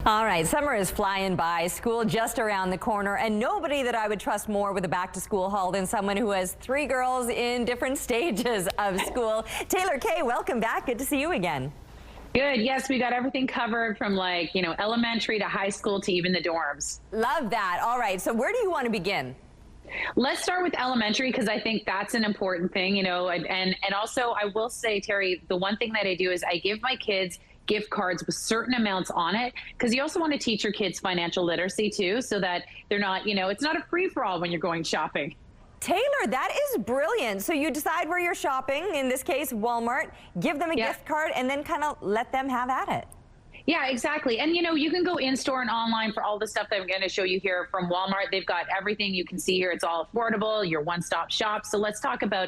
All right, summer is flying by, school just around the corner, and nobody that I would trust more with a back-to-school haul than someone who has 3 girls in different stages of school. Taylor Kaye, welcome back. Good to see you again. Good. Yes, we got everything covered from elementary to high school to even the dorms. Love that. All right, so where do you want to begin? Let's start with elementary because I think that's an important thing, and also I will say, Terry, the one thing that I do is I give my kids gift cards with certain amounts on it, because you also want to teach your kids financial literacy too, so that they're not, it's not a free-for-all when you're going shopping. Taylor, that is brilliant. So you decide where you're shopping, in this case, Walmart, give them a gift card, and then kind of let them have at it. Yeah, exactly. And, you can go in-store and online for all the stuff that I'm going to show you here from Walmart. They've got everything you can see here. It's all affordable, your one-stop shop. So let's talk about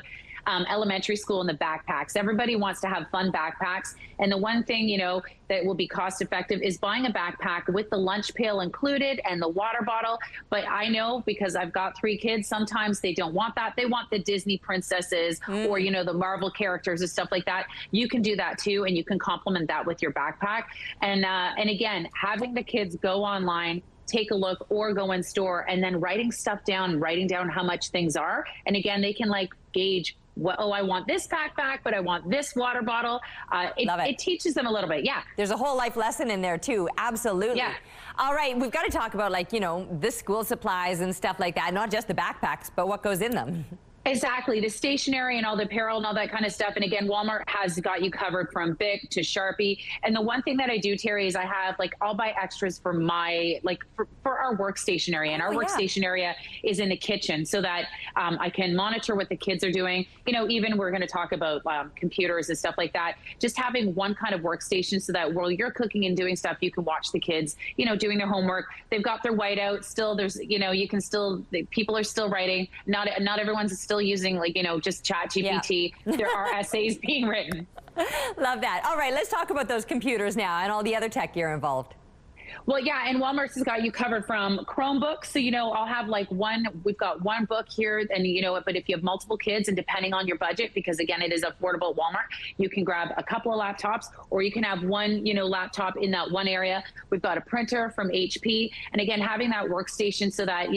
elementary school and the backpacks. Everybody wants to have fun backpacks. And the one thing, that will be cost effective is buying a backpack with the lunch pail included and the water bottle. But I know, because I've got 3 kids, sometimes they don't want that. They want the Disney princesses or, the Marvel characters and stuff like that. You can do that too. And you can complement that with your backpack. And again, having the kids go online, take a look, or go in store, and then writing stuff down, writing down how much things are. And again, they can gauge, I want this backpack, but I want this water bottle. It teaches them a little bit. Yeah. There's a whole life lesson in there too. Absolutely. Yeah. All right. We've got to talk about the school supplies and stuff like that. Not just the backpacks, but what goes in them. Exactly. The stationery and all the apparel and all that kind of stuff. And again, Walmart has got you covered from Bic to Sharpie. And the one thing that I do, Terry, is I have I'll buy extras for my, for our workstation area. And our workstation area is in the kitchen, so that I can monitor what the kids are doing. Even we're going to talk about computers and stuff like that. Just having one kind of workstation so that while you're cooking and doing stuff, you can watch the kids, doing their homework. They've got their whiteout still. There's, you can still, people are still writing. Not everyone's still using just ChatGPT. Yeah. There are essays being written. Love that. All right, let's talk about those computers now and all the other tech gear involved. Well, yeah, and Walmart's has got you covered from Chromebooks. So, I'll have we've got one book here, and but if you have multiple kids, and depending on your budget, because again, it is affordable at Walmart, you can grab a couple of laptops, or you can have one, laptop in that one area. We've got a printer from HP. And again, having that workstation so that,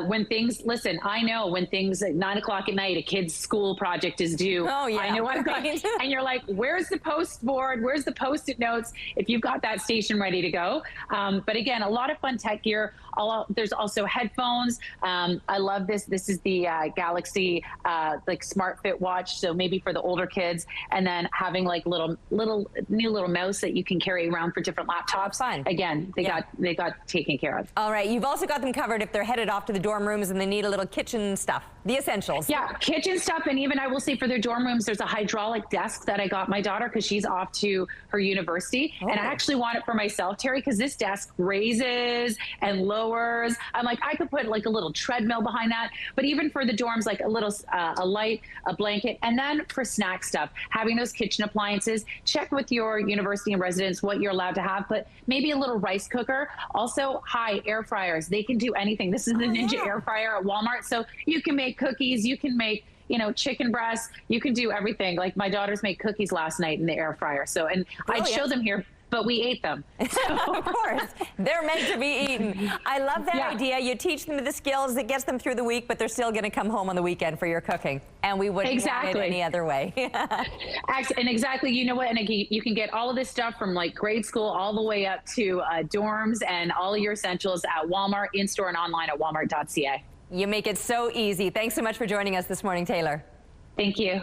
when things, I know when things at 9 o'clock at night, a kid's school project is due. Oh, yeah. I know I've got, and you're like, where's the post board? Where's the Post-it notes? If you've got that station ready to go. But again, a lot of fun tech gear. There's also headphones. I love this. This is the Galaxy Smart Fit watch. So maybe for the older kids, and then having little mouse that you can carry around for different laptops. Fun. Again, they got taken care of. All right. You've also got them covered if they're headed off to the dorm rooms and they need a little kitchen stuff, the essentials. Yeah, kitchen stuff. And even I will say for their dorm rooms, there's a hydraulic desk that I got my daughter because she's off to her university. And I actually want it for myself, Terry, because this desk raises and lowers. I'm like, I could put a little treadmill behind that. But even for the dorms, a little, a light, a blanket. And then for snack stuff, having those kitchen appliances, check with your university and residence what you're allowed to have, but maybe a little rice cooker. Also, air fryers. They can do anything. This is the Ninja air fryer at Walmart. So you can make cookies, you can make, chicken breasts, you can do everything. My daughters made cookies last night in the air fryer. So, and I'd show them here, but we ate them. So. Of course, they're meant to be eaten. I love that idea. You teach them the skills that gets them through the week, but they're still going to come home on the weekend for your cooking. And we wouldn't want it any other way. And exactly, you know what? And again, you can get all of this stuff from grade school all the way up to dorms, and all of your essentials at Walmart, in-store and online at walmart.ca. You make it so easy. Thanks so much for joining us this morning, Taylor. Thank you.